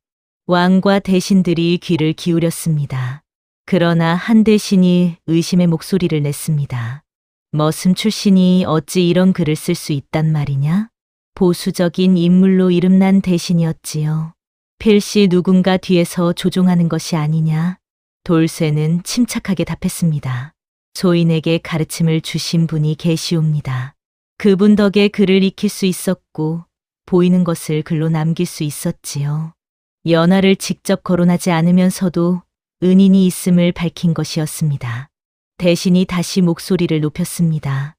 왕과 대신들이 귀를 기울였습니다. 그러나 한 대신이 의심의 목소리를 냈습니다. 머슴 출신이 어찌 이런 글을 쓸 수 있단 말이냐? 보수적인 인물로 이름난 대신이었지요. 필시 누군가 뒤에서 조종하는 것이 아니냐? 돌쇠는 침착하게 답했습니다. 소인에게 가르침을 주신 분이 계시옵니다. 그분 덕에 글을 익힐 수 있었고 보이는 것을 글로 남길 수 있었지요. 연하를 직접 거론하지 않으면서도 은인이 있음을 밝힌 것이었습니다. 대신이 다시 목소리를 높였습니다.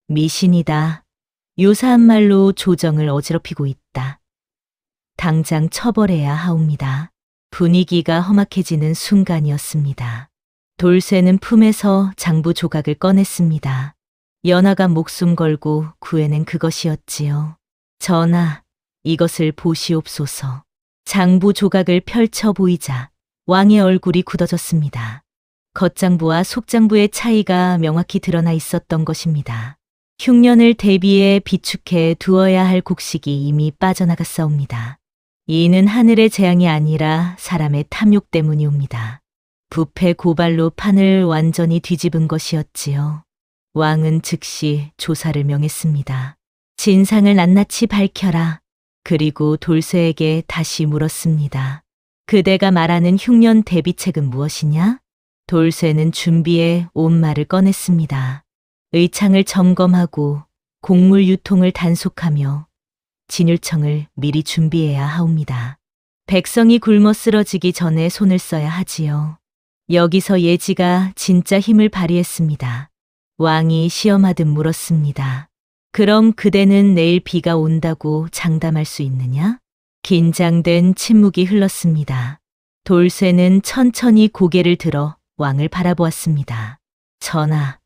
미신이다. 요사한 말로 조정을 어지럽히고 있다. 당장 처벌해야 하옵니다. 분위기가 험악해지는 순간이었습니다. 돌쇠는 품에서 장부 조각을 꺼냈습니다. 연하가 목숨 걸고 구해낸 그것이었지요. 전하, 이것을 보시옵소서. 장부 조각을 펼쳐 보이자 왕의 얼굴이 굳어졌습니다. 겉장부와 속장부의 차이가 명확히 드러나 있었던 것입니다. 흉년을 대비해 비축해 두어야 할 곡식이 이미 빠져나갔사옵니다. 이는 하늘의 재앙이 아니라 사람의 탐욕 때문이옵니다. 부패 고발로 판을 완전히 뒤집은 것이었지요. 왕은 즉시 조사를 명했습니다. 진상을 낱낱이 밝혀라. 그리고 돌쇠에게 다시 물었습니다. 그대가 말하는 흉년 대비책은 무엇이냐? 돌쇠는 준비해 온 말을 꺼냈습니다. 의창을 점검하고 곡물 유통을 단속하며 진율청을 미리 준비해야 하옵니다. 백성이 굶어 쓰러지기 전에 손을 써야 하지요. 여기서 예지가 진짜 힘을 발휘했습니다. 왕이 시험하듯 물었습니다. 그럼 그대는 내일 비가 온다고 장담할 수 있느냐? 긴장된 침묵이 흘렀습니다. 돌쇠는 천천히 고개를 들어 왕을 바라보았습니다. 전하,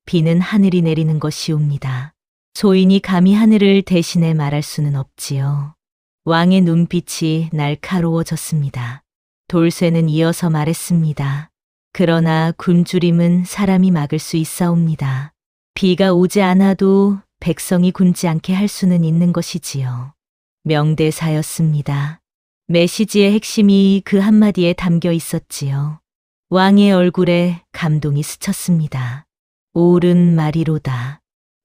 비는 하늘이 내리는 것이옵니다. 소인이 감히 하늘을 대신해 말할 수는 없지요. 왕의 눈빛이 날카로워졌습니다. 돌쇠는 이어서 말했습니다. 그러나 굶주림은 사람이 막을 수 있사옵니다. 비가 오지 않아도 백성이 굶지 않게 할 수는 있는 것이지요. 명대사였습니다. 메시지의 핵심이 그 한마디에 담겨 있었지요. 왕의 얼굴에 감동이 스쳤습니다. 옳은 말이로다.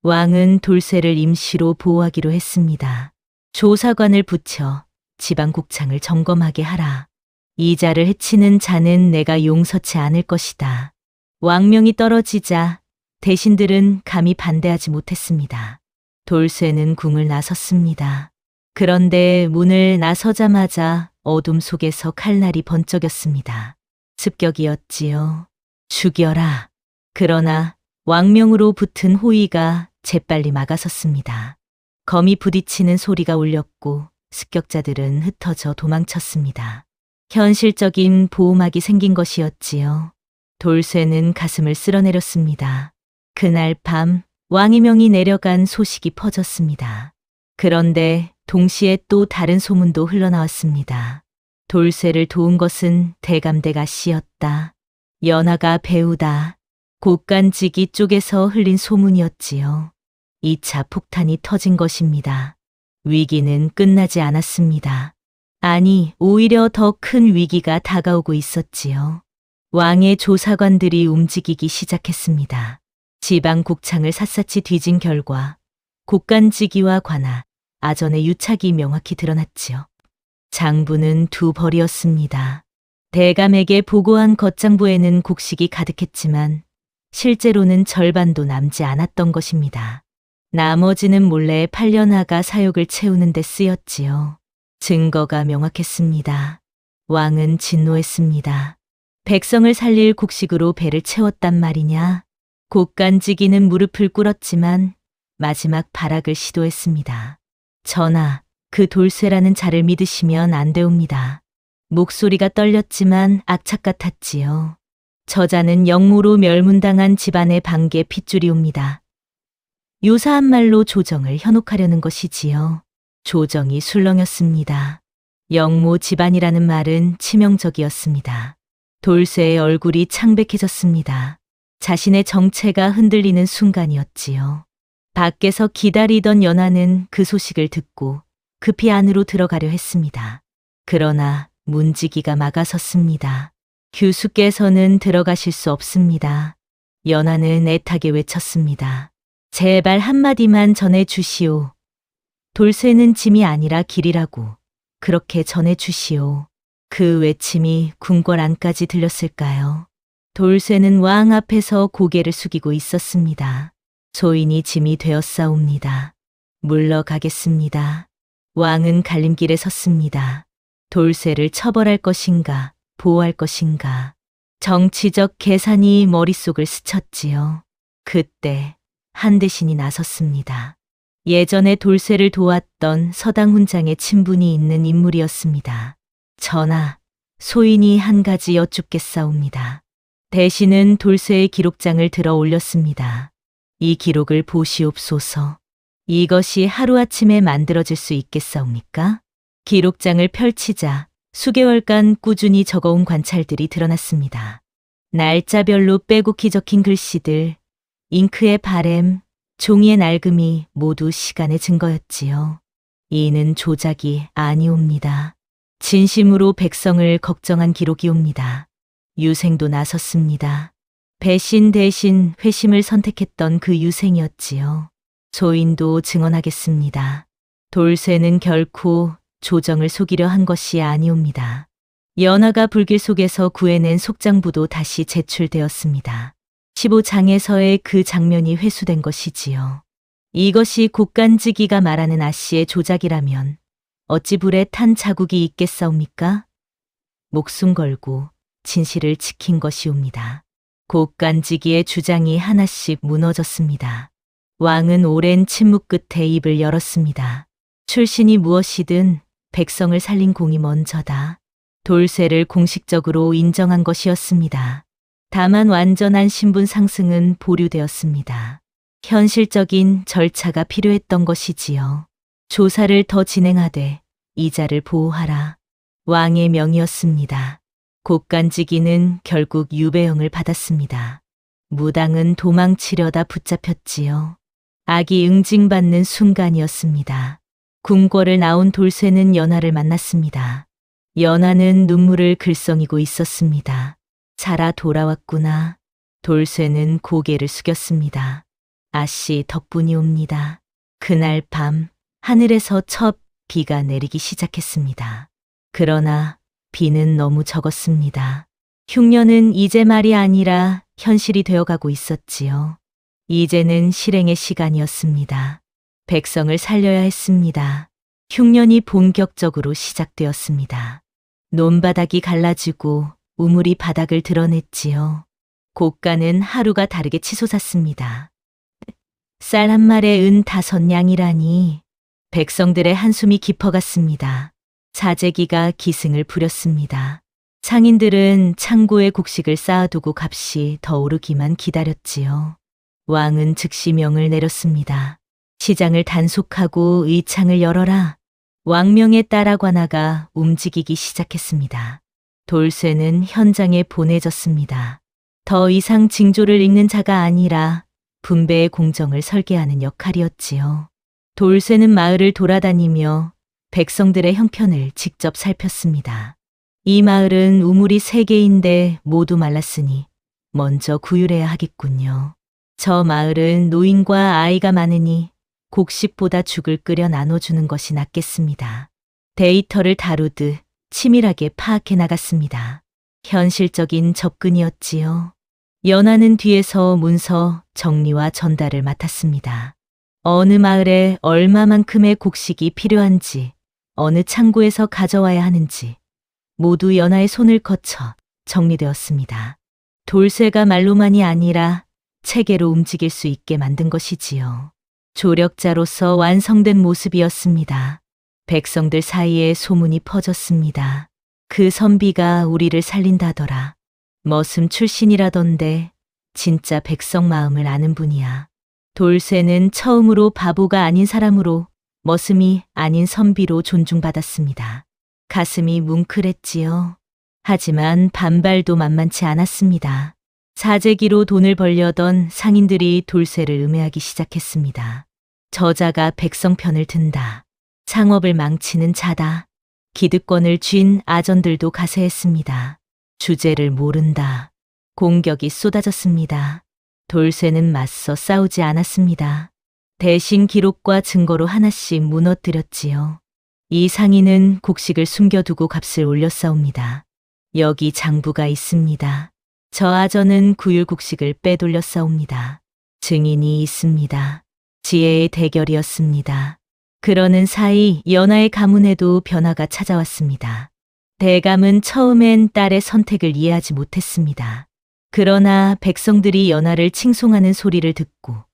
왕은 돌쇠를 임시로 보호하기로 했습니다. 조사관을 붙여 지방국창을 점검하게 하라. 이 자를 해치는 자는 내가 용서치 않을 것이다. 왕명이 떨어지자 대신들은 감히 반대하지 못했습니다. 돌쇠는 궁을 나섰습니다. 그런데 문을 나서자마자 어둠 속에서 칼날이 번쩍였습니다. 습격이었지요. 죽여라. 그러나 왕명으로 붙은 호위가 재빨리 막아섰습니다. 검이 부딪히는 소리가 울렸고 습격자들은 흩어져 도망쳤습니다. 현실적인 보호막이 생긴 것이었지요. 돌쇠는 가슴을 쓸어내렸습니다. 그날 밤 왕의 명이 내려간 소식이 퍼졌습니다. 그런데 동시에 또 다른 소문도 흘러나왔습니다. 돌쇠를 도운 것은 대감댁 아씨였다. 연하가 배우다. 곡간지기 쪽에서 흘린 소문이었지요. 2차 폭탄이 터진 것입니다. 위기는 끝나지 않았습니다. 아니, 오히려 더 큰 위기가 다가오고 있었지요. 왕의 조사관들이 움직이기 시작했습니다. 지방국창을 샅샅이 뒤진 결과 곡간지기와 관아, 아전의 유착이 명확히 드러났지요. 장부는 두 벌이었습니다. 대감에게 보고한 겉장부에는 곡식이 가득했지만 실제로는 절반도 남지 않았던 것입니다. 나머지는 몰래 팔려나가 사욕을 채우는 데 쓰였지요. 증거가 명확했습니다. 왕은 진노했습니다. 백성을 살릴 곡식으로 배를 채웠단 말이냐? 곡간지기는 무릎을 꿇었지만 마지막 발악을 시도했습니다. 전하, 그 돌쇠라는 자를 믿으시면 안 되옵니다. 목소리가 떨렸지만 악착 같았지요. 저자는 영모로 멸문당한 집안의 반개 핏줄이옵니다. 유사한 말로 조정을 현혹하려는 것이지요. 조정이 술렁였습니다. 영모 집안이라는 말은 치명적이었습니다. 돌쇠의 얼굴이 창백해졌습니다. 자신의 정체가 흔들리는 순간이었지요. 밖에서 기다리던 연하는 그 소식을 듣고 급히 안으로 들어가려 했습니다. 그러나 문지기가 막아섰습니다. 규수께서는 들어가실 수 없습니다. 연하는 애타게 외쳤습니다. 제발 한마디만 전해주시오. 돌쇠는 짐이 아니라 길이라고 그렇게 전해주시오. 그 외침이 궁궐 안까지 들렸을까요? 돌쇠는 왕 앞에서 고개를 숙이고 있었습니다. 소인이 짐이 되었사옵니다. 물러가겠습니다. 왕은 갈림길에 섰습니다. 돌쇠를 처벌할 것인가, 보호할 것인가. 정치적 계산이 머릿속을 스쳤지요. 그때 한대신이 나섰습니다. 예전에 돌쇠를 도왔던 서당 훈장의 친분이 있는 인물이었습니다. 전하, 소인이 한 가지 여쭙겠사옵니다. 대신은 돌쇠의 기록장을 들어 올렸습니다. 이 기록을 보시옵소서. 이것이 하루아침에 만들어질 수 있겠사옵니까? 기록장을 펼치자 수개월간 꾸준히 적어온 관찰들이 드러났습니다. 날짜별로 빼곡히 적힌 글씨들, 잉크의 바램, 종이의 낡음이 모두 시간의 증거였지요. 이는 조작이 아니옵니다. 진심으로 백성을 걱정한 기록이옵니다. 유생도 나섰습니다. 배신 대신 회심을 선택했던 그 유생이었지요. 소인도 증언하겠습니다. 돌쇠는 결코 조정을 속이려 한 것이 아니옵니다. 연하가 불길 속에서 구해낸 속장부도 다시 제출되었습니다. 15장에서의 그 장면이 회수된 것이지요. 이것이 곡간지기가 말하는 아씨의 조작이라면 어찌 불에 탄 자국이 있겠사옵니까? 목숨 걸고 진실을 지킨 것이옵니다. 곡간지기의 주장이 하나씩 무너졌습니다. 왕은 오랜 침묵 끝에 입을 열었습니다. 출신이 무엇이든 백성을 살린 공이 먼저다. 돌쇠를 공식적으로 인정한 것이었습니다. 다만 완전한 신분 상승은 보류되었습니다. 현실적인 절차가 필요했던 것이지요. 조사를 더 진행하되 이자를 보호하라. 왕의 명이었습니다. 곡간지기는 결국 유배형을 받았습니다. 무당은 도망치려다 붙잡혔지요. 악이 응징받는 순간이었습니다. 궁궐을 나온 돌쇠는 연하를 만났습니다. 연하는 눈물을 글썽이고 있었습니다. 살아 돌아왔구나. 돌쇠는 고개를 숙였습니다. 아씨 덕분이옵니다. 그날 밤 하늘에서 첫 비가 내리기 시작했습니다. 그러나 비는 너무 적었습니다. 흉년은 이제 말이 아니라 현실이 되어가고 있었지요. 이제는 실행의 시간이었습니다. 백성을 살려야 했습니다. 흉년이 본격적으로 시작되었습니다. 논바닥이 갈라지고 우물이 바닥을 드러냈지요. 곡간은 하루가 다르게 치솟았습니다. 쌀 한 말에 은 5냥이라니 백성들의 한숨이 깊어갔습니다. 사재기가 기승을 부렸습니다. 상인들은 창고에 곡식을 쌓아두고 값이 더 오르기만 기다렸지요. 왕은 즉시 명을 내렸습니다. 시장을 단속하고 의창을 열어라. 왕명에 따라 관아가 움직이기 시작했습니다. 돌쇠는 현장에 보내졌습니다. 더 이상 징조를 읽는 자가 아니라 분배의 공정을 설계하는 역할이었지요. 돌쇠는 마을을 돌아다니며 백성들의 형편을 직접 살폈습니다. 이 마을은 우물이 3개인데 모두 말랐으니 먼저 구휼해야 하겠군요. 저 마을은 노인과 아이가 많으니 곡식보다 죽을 끓여 나눠주는 것이 낫겠습니다. 데이터를 다루듯 치밀하게 파악해 나갔습니다. 현실적인 접근이었지요. 연하는 뒤에서 문서 정리와 전달을 맡았습니다. 어느 마을에 얼마만큼의 곡식이 필요한지, 어느 창고에서 가져와야 하는지 모두 연하의 손을 거쳐 정리되었습니다. 돌쇠가 말로만이 아니라 체계로 움직일 수 있게 만든 것이지요. 조력자로서 완성된 모습이었습니다. 백성들 사이에 소문이 퍼졌습니다. 그 선비가 우리를 살린다더라. 머슴 출신이라던데 진짜 백성 마음을 아는 분이야. 돌쇠는 처음으로 바보가 아닌 사람으로 머슴이 아닌 선비로 존중받았습니다. 가슴이 뭉클했지요. 하지만 반발도 만만치 않았습니다. 사재기로 돈을 벌려던 상인들이 돌쇠를 음해하기 시작했습니다. 저자가 백성 편을 든다. 상업을 망치는 자다. 기득권을 쥔 아전들도 가세했습니다. 주제를 모른다. 공격이 쏟아졌습니다. 돌쇠는 맞서 싸우지 않았습니다. 대신 기록과 증거로 하나씩 무너뜨렸지요. 이 상인은 곡식을 숨겨두고 값을 올렸사옵니다. 여기 장부가 있습니다. 저 아전은 구휼곡식을 빼돌렸사옵니다. 증인이 있습니다. 지혜의 대결이었습니다. 그러는 사이 연하의 가문에도 변화가 찾아왔습니다. 대감은 처음엔 딸의 선택을 이해하지 못했습니다. 그러나 백성들이 연하를 칭송하는 소리를 듣고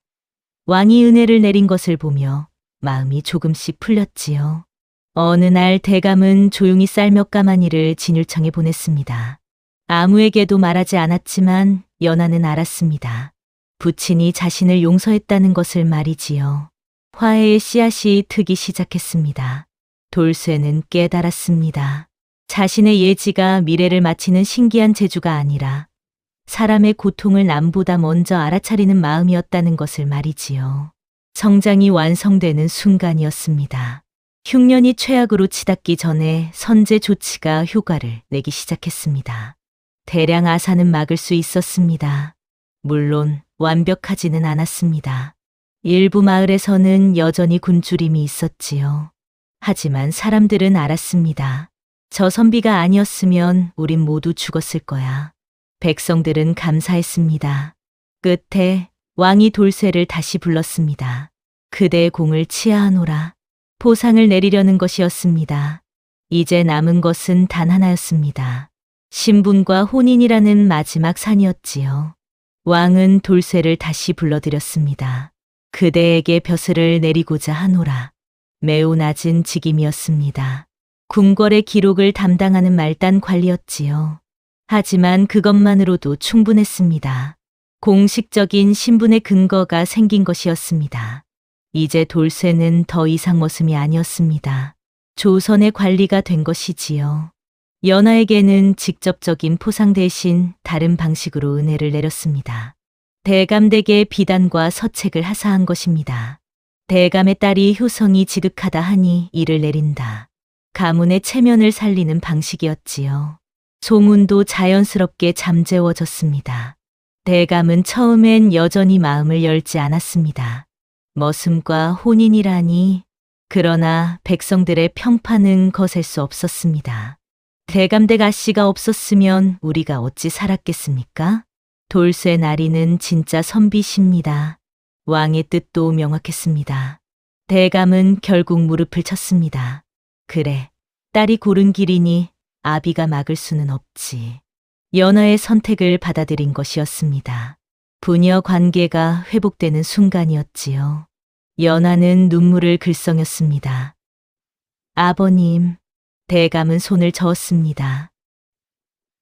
왕이 은혜를 내린 것을 보며 마음이 조금씩 풀렸지요. 어느 날 대감은 조용히 쌀 몇 가마니를 진율청에 보냈습니다. 아무에게도 말하지 않았지만 연하는 알았습니다. 부친이 자신을 용서했다는 것을 말이지요. 화해의 씨앗이 트기 시작했습니다. 돌쇠는 깨달았습니다. 자신의 예지가 미래를 마치는 신기한 재주가 아니라 사람의 고통을 남보다 먼저 알아차리는 마음이었다는 것을 말이지요. 성장이 완성되는 순간이었습니다. 흉년이 최악으로 치닫기 전에 선제 조치가 효과를 내기 시작했습니다. 대량 아사는 막을 수 있었습니다. 물론 완벽하지는 않았습니다. 일부 마을에서는 여전히 굶주림이 있었지요. 하지만 사람들은 알았습니다. 저 선비가 아니었으면 우린 모두 죽었을 거야. 백성들은 감사했습니다. 끝에 왕이 돌쇠를 다시 불렀습니다. 그대의 공을 치하하노라. 포상을 내리려는 것이었습니다. 이제 남은 것은 단 하나였습니다. 신분과 혼인이라는 마지막 산이었지요. 왕은 돌쇠를 다시 불러들였습니다. 그대에게 벼슬을 내리고자 하노라. 매우 낮은 직임이었습니다. 궁궐의 기록을 담당하는 말단 관리였지요. 하지만 그것만으로도 충분했습니다. 공식적인 신분의 근거가 생긴 것이었습니다. 이제 돌쇠는 더 이상 머슴이 아니었습니다. 조선의 관리가 된 것이지요. 연하에게는 직접적인 포상 대신 다른 방식으로 은혜를 내렸습니다. 대감댁의 비단과 서책을 하사한 것입니다. 대감의 딸이 효성이 지득하다 하니 이를 내린다. 가문의 체면을 살리는 방식이었지요. 소문도 자연스럽게 잠재워졌습니다. 대감은 처음엔 여전히 마음을 열지 않았습니다. 머슴과 혼인이라니. 그러나 백성들의 평판은 거셀 수 없었습니다. 대감댁 아씨가 없었으면 우리가 어찌 살았겠습니까? 돌쇠 나리는 진짜 선비십니다. 왕의 뜻도 명확했습니다. 대감은 결국 무릎을 쳤습니다. 그래, 딸이 고른 길이니 아비가 막을 수는 없지. 연하의 선택을 받아들인 것이었습니다. 부녀 관계가 회복되는 순간이었지요. 연하는 눈물을 글썽였습니다. 아버님, 대감은 손을 저었습니다.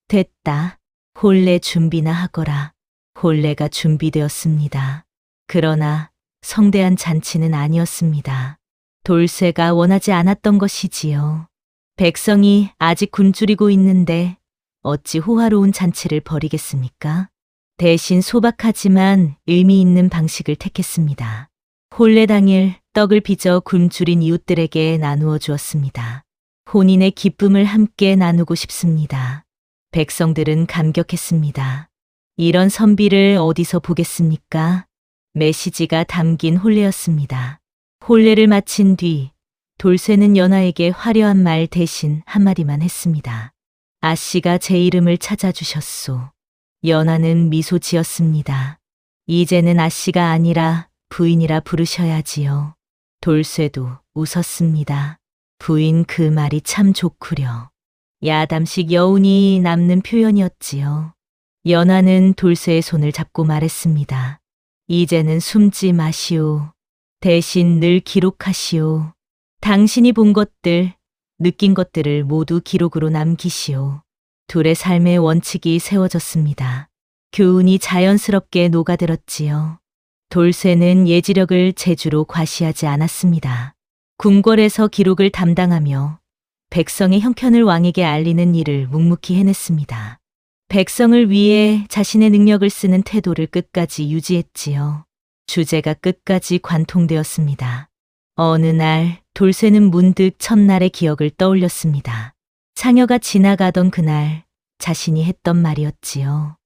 됐다. 혼례 준비나 하거라. 혼례가 준비되었습니다. 그러나 성대한 잔치는 아니었습니다. 돌쇠가 원하지 않았던 것이지요. 백성이 아직 굶주리고 있는데 어찌 호화로운 잔치를 벌이겠습니까? 대신 소박하지만 의미 있는 방식을 택했습니다. 혼례 당일 떡을 빚어 굶주린 이웃들에게 나누어 주었습니다. 혼인의 기쁨을 함께 나누고 싶습니다. 백성들은 감격했습니다. 이런 선비를 어디서 보겠습니까? 메시지가 담긴 혼례였습니다. 혼례를 마친 뒤 돌쇠는 연하에게 화려한 말 대신 한마디만 했습니다. 아씨가 제 이름을 찾아주셨소. 연하는 미소 지었습니다. 이제는 아씨가 아니라 부인이라 부르셔야지요. 돌쇠도 웃었습니다. 부인 그 말이 참 좋구려. 야담식 여운이 남는 표현이었지요. 연하는 돌쇠의 손을 잡고 말했습니다. 이제는 숨지 마시오. 대신 늘 기록하시오. 당신이 본 것들, 느낀 것들을 모두 기록으로 남기시오. 둘의 삶의 원칙이 세워졌습니다. 교훈이 자연스럽게 녹아들었지요. 돌쇠는 예지력을 제주로 과시하지 않았습니다. 궁궐에서 기록을 담당하며 백성의 형편을 왕에게 알리는 일을 묵묵히 해냈습니다. 백성을 위해 자신의 능력을 쓰는 태도를 끝까지 유지했지요. 주제가 끝까지 관통되었습니다. 어느 날 돌쇠는 문득 첫날의 기억을 떠올렸습니다. 상여가 지나가던 그날 자신이 했던 말이었지요.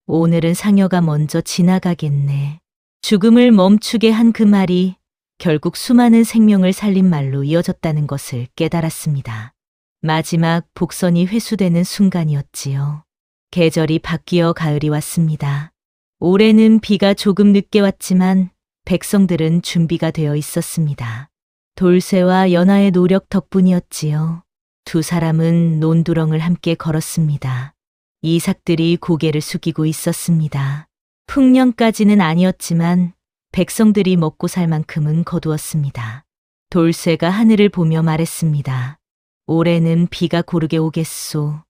오늘은 상여가 먼저 지나가겠네. 죽음을 멈추게 한 그 말이 결국 수많은 생명을 살린 말로 이어졌다는 것을 깨달았습니다. 마지막 복선이 회수되는 순간이었지요. 계절이 바뀌어 가을이 왔습니다. 올해는 비가 조금 늦게 왔지만 백성들은 준비가 되어 있었습니다. 돌쇠와 연하의 노력 덕분이었지요. 두 사람은 논두렁을 함께 걸었습니다. 이삭들이 고개를 숙이고 있었습니다. 풍년까지는 아니었지만 백성들이 먹고 살 만큼은 거두었습니다. 돌쇠가 하늘을 보며 말했습니다. 올해는 비가 고르게 오겠소.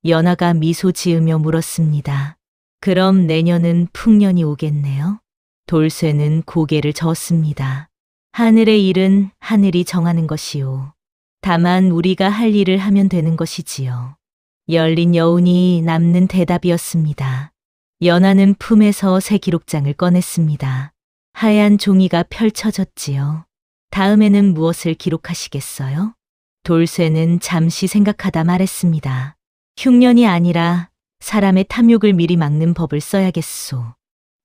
연하가 미소 지으며 물었습니다. 그럼 내년은 풍년이 오겠네요? 돌쇠는 고개를 저었습니다. 하늘의 일은 하늘이 정하는 것이요. 다만 우리가 할 일을 하면 되는 것이지요. 열린 여운이 남는 대답이었습니다. 연하는 품에서 새 기록장을 꺼냈습니다. 하얀 종이가 펼쳐졌지요. 다음에는 무엇을 기록하시겠어요? 돌쇠는 잠시 생각하다 말했습니다. 흉년이 아니라 사람의 탐욕을 미리 막는 법을 써야겠소.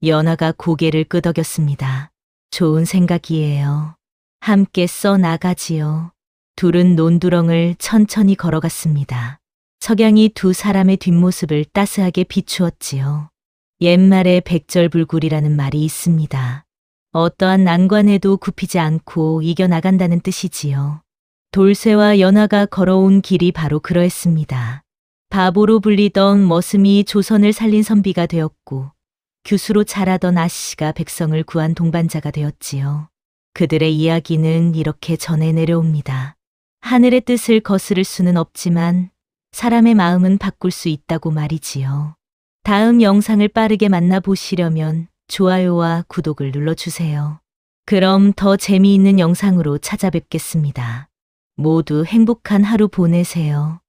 연하가 고개를 끄덕였습니다. 좋은 생각이에요. 함께 써 나가지요. 둘은 논두렁을 천천히 걸어갔습니다. 석양이 두 사람의 뒷모습을 따스하게 비추었지요. 옛말에 백절불굴이라는 말이 있습니다. 어떠한 난관에도 굽히지 않고 이겨나간다는 뜻이지요. 돌쇠와 연하가 걸어온 길이 바로 그러했습니다. 바보로 불리던 머슴이 조선을 살린 선비가 되었고 규수로 자라던 아씨가 백성을 구한 동반자가 되었지요. 그들의 이야기는 이렇게 전해 내려옵니다. 하늘의 뜻을 거스를 수는 없지만 사람의 마음은 바꿀 수 있다고 말이지요. 다음 영상을 빠르게 만나보시려면 좋아요와 구독을 눌러주세요. 그럼 더 재미있는 영상으로 찾아뵙겠습니다. 모두 행복한 하루 보내세요.